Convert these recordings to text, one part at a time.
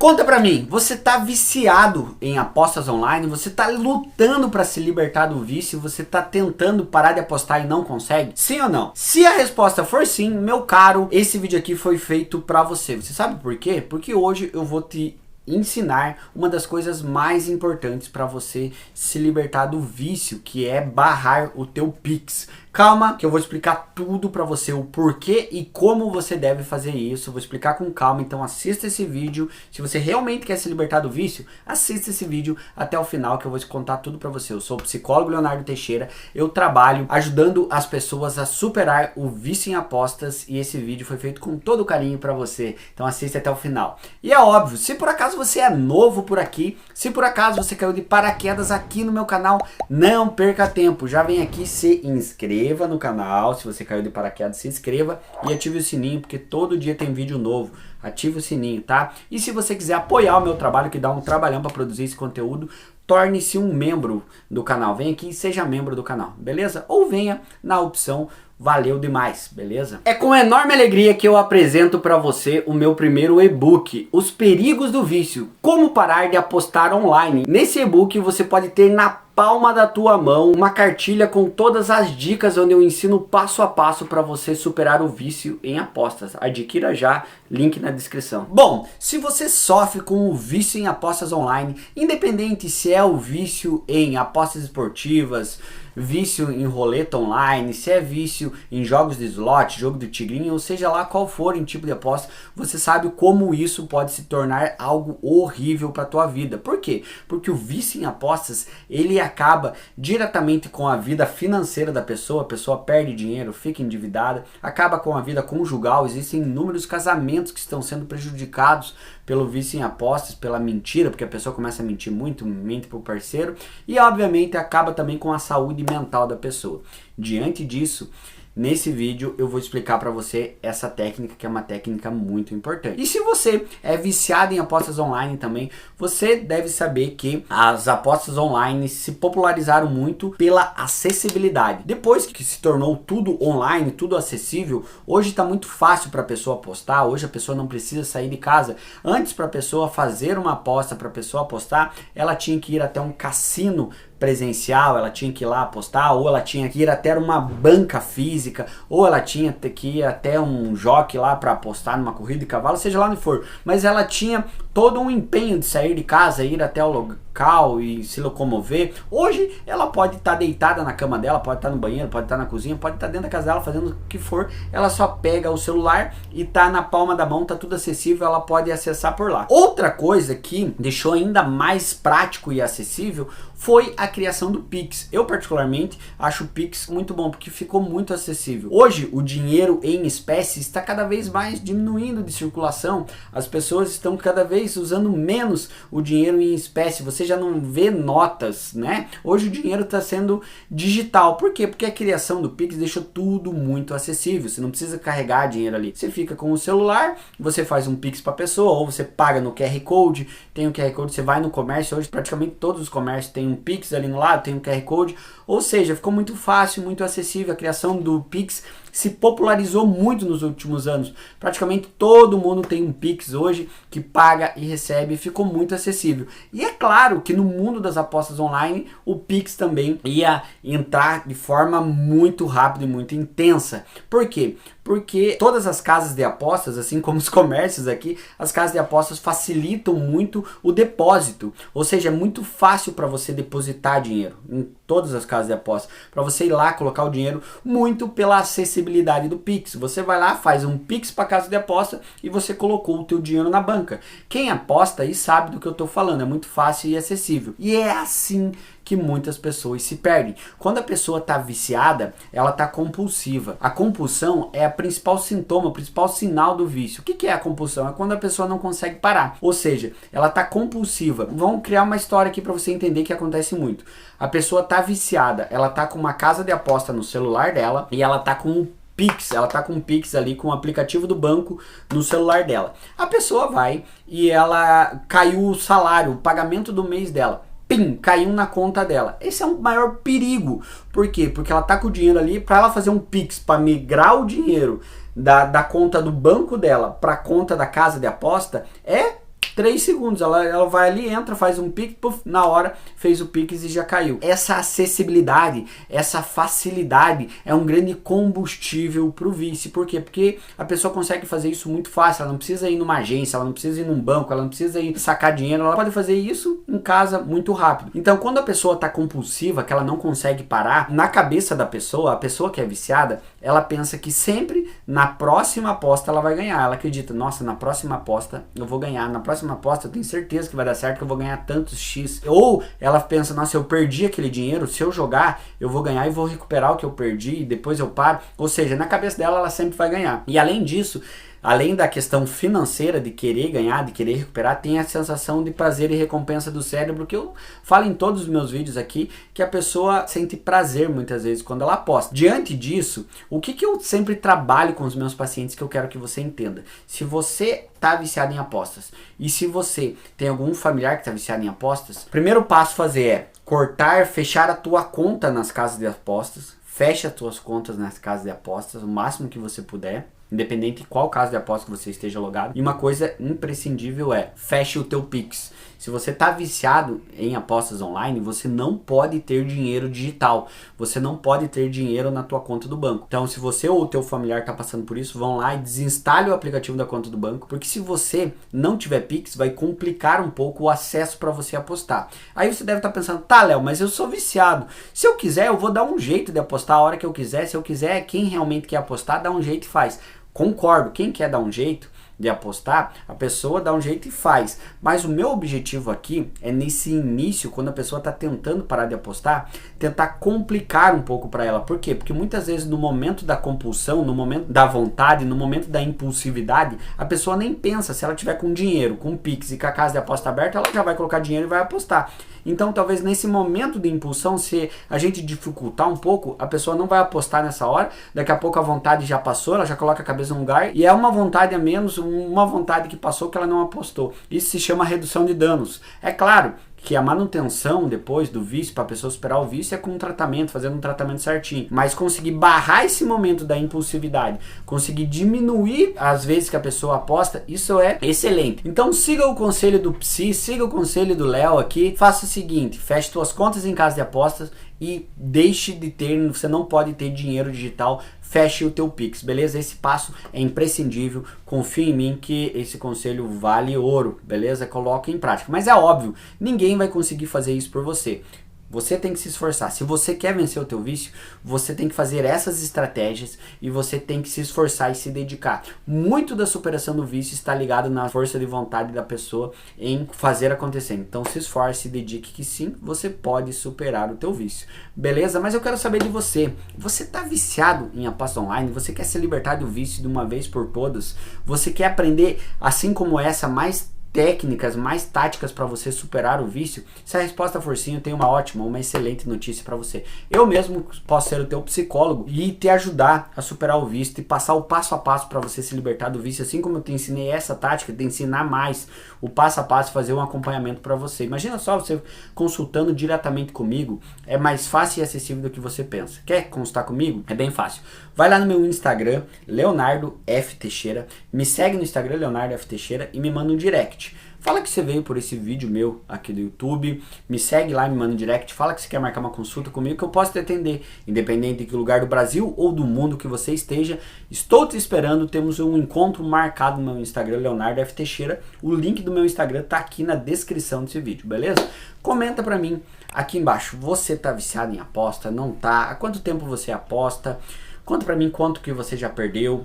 Conta pra mim, você tá viciado em apostas online? Você tá lutando pra se libertar do vício? Você tá tentando parar de apostar e não consegue? Sim ou não? Se a resposta for sim, meu caro, esse vídeo aqui foi feito pra você. Você sabe por quê? Porque hoje eu vou te ensinar uma das coisas mais importantes para você se libertar do vício, que é barrar o teu Pix. Calma, que eu vou explicar tudo para você, o porquê e como você deve fazer isso. Eu vou explicar com calma, então assista esse vídeo. Se você realmente quer se libertar do vício, assista esse vídeo até o final, que eu vou te contar tudo para você. Eu sou o psicólogo Leonardo Teixeira, eu trabalho ajudando as pessoas a superar o vício em apostas e esse vídeo foi feito com todo carinho para você. Então assista até o final. E é óbvio, se por acaso você é novo por aqui, se por acaso você caiu de paraquedas aqui no meu canal, não perca tempo, já vem aqui, se inscreva no canal. Se você caiu de paraquedas, se inscreva e ative o sininho, porque todo dia tem vídeo novo. Ative o sininho, tá? E se você quiser apoiar o meu trabalho, que dá um trabalhão para produzir esse conteúdo, torne-se um membro do canal. Vem aqui e seja membro do canal, beleza? Ou venha na opção valeu demais, beleza? É com enorme alegria que eu apresento para você o meu primeiro e-book, Os Perigos do Vício, como parar de apostar online. Nesse e-book você pode ter na palma da tua mão uma cartilha com todas as dicas, onde eu ensino passo a passo para você superar o vício em apostas. Adquira já, link na descrição. Bom, se você sofre com o vício em apostas online, independente se é o vício em apostas esportivas, vício em roleta online, se é vício em jogos de slot, jogo do tigrinho, ou seja lá qual for em tipo de aposta, você sabe como isso pode se tornar algo horrível para tua vida. Por quê? Porque o vício em apostas, ele acaba diretamente com a vida financeira da pessoa. A pessoa perde dinheiro, fica endividada, acaba com a vida conjugal. Existem inúmeros casamentos que estão sendo prejudicados pelo vício em apostas, pela mentira, porque a pessoa começa a mentir muito, mente pro parceiro, e obviamente acaba também com a saúde mental da pessoa. Diante disso, nesse vídeo eu vou explicar para você essa técnica, que é uma técnica muito importante. E se você é viciado em apostas online também, você deve saber que as apostas online se popularizaram muito pela acessibilidade. Depois que se tornou tudo online, tudo acessível, hoje está muito fácil para a pessoa apostar. Hoje a pessoa não precisa sair de casa. Antes, para a pessoa fazer uma aposta, para a pessoa apostar, ela tinha que ir até um cassino presencial, ela tinha que ir lá apostar, ou ela tinha que ir até uma banca física, ou ela tinha que ir até um jockey lá para apostar numa corrida de cavalo, seja lá onde for, mas ela tinha todo um empenho de sair de casa, ir até o local e se locomover. Hoje ela pode estar deitada na cama dela, pode estar no banheiro, pode estar na cozinha, pode estar dentro da casa dela fazendo o que for, ela só pega o celular e tá na palma da mão, tá tudo acessível, ela pode acessar por lá. Outra coisa que deixou ainda mais prático e acessível foi a criação do Pix. Eu particularmente acho o Pix muito bom, porque ficou muito acessível. Hoje o dinheiro em espécie está cada vez mais diminuindo de circulação, as pessoas estão cada vez usando menos o dinheiro em espécie, você já não vê notas, né? Hoje o dinheiro está sendo digital. Por quê? Porque a criação do Pix deixou tudo muito acessível, você não precisa carregar dinheiro ali, você fica com o celular, você faz um Pix para a pessoa, ou você paga no QR Code, tem o QR Code, você vai no comércio, hoje praticamente todos os comércios têm um Pix ali no lado, tem um QR Code, ou seja, ficou muito fácil, muito acessível. A criação do Pix se popularizou muito nos últimos anos. Praticamente todo mundo tem um Pix hoje que paga e recebe, ficou muito acessível. E é claro que no mundo das apostas online, o Pix também ia entrar de forma muito rápida e muito intensa. Por quê? Porque todas as casas de apostas, assim como os comércios aqui, as casas de apostas facilitam muito o depósito. Ou seja, é muito fácil para você depositar dinheiro em todas as casas de apostas. Para você ir lá colocar o dinheiro, muito pela acessibilidade do Pix. Você vai lá, faz um Pix para a casa de aposta e você colocou o teu dinheiro na banca. Quem aposta aí sabe do que eu estou falando. É muito fácil e acessível. E é assim que muitas pessoas se perdem. Quando a pessoa está viciada, ela está compulsiva. A compulsão é a principal sintoma, o principal sinal do vício. O que é a compulsão? É quando a pessoa não consegue parar. Ou seja, ela está compulsiva. Vamos criar uma história aqui para você entender que acontece muito. A pessoa está viciada, ela está com uma casa de aposta no celular dela e ela está com Pix, ela tá com um Pix ali, com o aplicativo do banco no celular dela. A pessoa vai e ela caiu o salário, o pagamento do mês dela. Pim, caiu na conta dela. Esse é o maior perigo. Por quê? Porque ela tá com o dinheiro ali, para ela fazer um Pix, para migrar o dinheiro da conta do banco dela para a conta da casa de aposta, é 3 segundos. Ela vai ali, entra, faz um Pix, puff, na hora fez o Pix e já caiu. Essa acessibilidade, essa facilidade é um grande combustível pro vício. Por quê? Porque a pessoa consegue fazer isso muito fácil. Ela não precisa ir numa agência, ela não precisa ir num banco, ela não precisa ir sacar dinheiro. Ela pode fazer isso em casa muito rápido. Então, quando a pessoa tá compulsiva, que ela não consegue parar, na cabeça da pessoa, a pessoa que é viciada, ela pensa que sempre na próxima aposta ela vai ganhar. Ela acredita, nossa, na próxima aposta eu vou ganhar, na próxima aposta eu tenho certeza que vai dar certo, que eu vou ganhar tantos X. Ou ela pensa, nossa, eu perdi aquele dinheiro, se eu jogar eu vou ganhar e vou recuperar o que eu perdi e depois eu paro. Ou seja, na cabeça dela ela sempre vai ganhar. E além disso, além da questão financeira de querer ganhar, de querer recuperar, tem a sensação de prazer e recompensa do cérebro, que eu falo em todos os meus vídeos aqui, que a pessoa sente prazer muitas vezes quando ela aposta. Diante disso, o que eu sempre trabalho com os meus pacientes, que eu quero que você entenda? Se você está viciado em apostas e se você tem algum familiar que está viciado em apostas, o primeiro passo a fazer é cortar, fechar a tua conta nas casas de apostas. Feche as tuas contas nas casas de apostas o máximo que você puder, independente de qual casa de aposta que você esteja logado. E uma coisa imprescindível é, feche o teu Pix. Se você está viciado em apostas online, você não pode ter dinheiro digital. Você não pode ter dinheiro na tua conta do banco. Então, se você ou o teu familiar está passando por isso, vão lá e desinstale o aplicativo da conta do banco, porque se você não tiver Pix, vai complicar um pouco o acesso para você apostar. Aí você deve estar pensando, tá, Léo, mas eu sou viciado. Se eu quiser, eu vou dar um jeito de apostar a hora que eu quiser. Se eu quiser, quem realmente quer apostar, dá um jeito e faz. Concordo, quem quer dar um jeito de apostar, a pessoa dá um jeito e faz. Mas o meu objetivo aqui é nesse início, quando a pessoa está tentando parar de apostar, tentar complicar um pouco para ela. Por quê? Porque muitas vezes no momento da compulsão, no momento da vontade, no momento da impulsividade, a pessoa nem pensa. Se ela tiver com dinheiro, com Pix e com a casa de aposta aberta, ela já vai colocar dinheiro e vai apostar. Então talvez nesse momento de impulsão, se a gente dificultar um pouco, a pessoa não vai apostar nessa hora, daqui a pouco a vontade já passou, ela já coloca a cabeça no lugar e é uma vontade a menos, uma vontade que passou que ela não apostou. Isso se chama redução de danos. É claro que a manutenção depois do vício, para a pessoa superar o vício, é com um tratamento, fazendo um tratamento certinho. Mas conseguir barrar esse momento da impulsividade, conseguir diminuir as vezes que a pessoa aposta, isso é excelente. Então siga o conselho do Psi, siga o conselho do Léo aqui, faça o seguinte, feche suas contas em casa de apostas e deixe de ter, você não pode ter dinheiro digital, feche o teu Pix, beleza? Esse passo é imprescindível, confia em mim que esse conselho vale ouro, beleza? Coloque em prática, mas é óbvio, ninguém vai conseguir fazer isso por você. Você tem que se esforçar. Se você quer vencer o teu vício, você tem que fazer essas estratégias e você tem que se esforçar e se dedicar. Muito da superação do vício está ligado na força de vontade da pessoa em fazer acontecer. Então se esforce e dedique que sim, você pode superar o teu vício. Beleza? Mas eu quero saber de você. Você está viciado em aposta online? Você quer se libertar do vício de uma vez por todas? Você quer aprender, assim como essa, mais técnicas, mais táticas para você superar o vício? Se a resposta for sim, eu tenho uma ótima, uma excelente notícia para você. Eu mesmo posso ser o teu psicólogo e te ajudar a superar o vício e passar o passo a passo para você se libertar do vício, assim como eu te ensinei essa tática, de ensinar mais o passo a passo, fazer um acompanhamento para você. Imagina só, você consultando diretamente comigo, é mais fácil e acessível do que você pensa. Quer consultar comigo? É bem fácil. Vai lá no meu Instagram, Leonardo F. Teixeira, me segue no Instagram, Leonardo F. Teixeira, e me manda um direct. Fala que você veio por esse vídeo meu aqui do YouTube, me segue lá, me manda um direct, fala que você quer marcar uma consulta comigo que eu posso te atender, independente de que lugar do Brasil ou do mundo que você esteja. Estou te esperando, temos um encontro marcado no meu Instagram, Leonardo F. Teixeira. O link do meu Instagram tá aqui na descrição desse vídeo, beleza? Comenta pra mim aqui embaixo, você tá viciado em aposta, não tá? Há quanto tempo você aposta? Conta pra mim quanto que você já perdeu.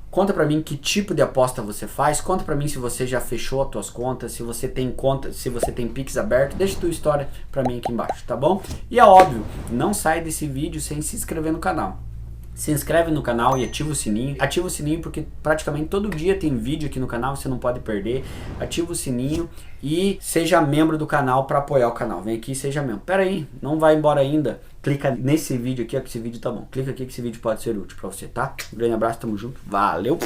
Conta pra mim que tipo de aposta você faz. Conta pra mim se você já fechou as tuas contas, se você tem conta, se você tem Pix aberto. Deixa tua história pra mim aqui embaixo, tá bom? E é óbvio, não sai desse vídeo sem se inscrever no canal. Se inscreve no canal e ativa o sininho. Ativa o sininho porque praticamente todo dia tem vídeo aqui no canal, você não pode perder. Ativa o sininho e seja membro do canal para apoiar o canal. Vem aqui e seja membro. Pera aí, não vai embora ainda. Clica nesse vídeo aqui, ó, que esse vídeo tá bom. Clica aqui que esse vídeo pode ser útil para você, tá? Um grande abraço, tamo junto. Valeu!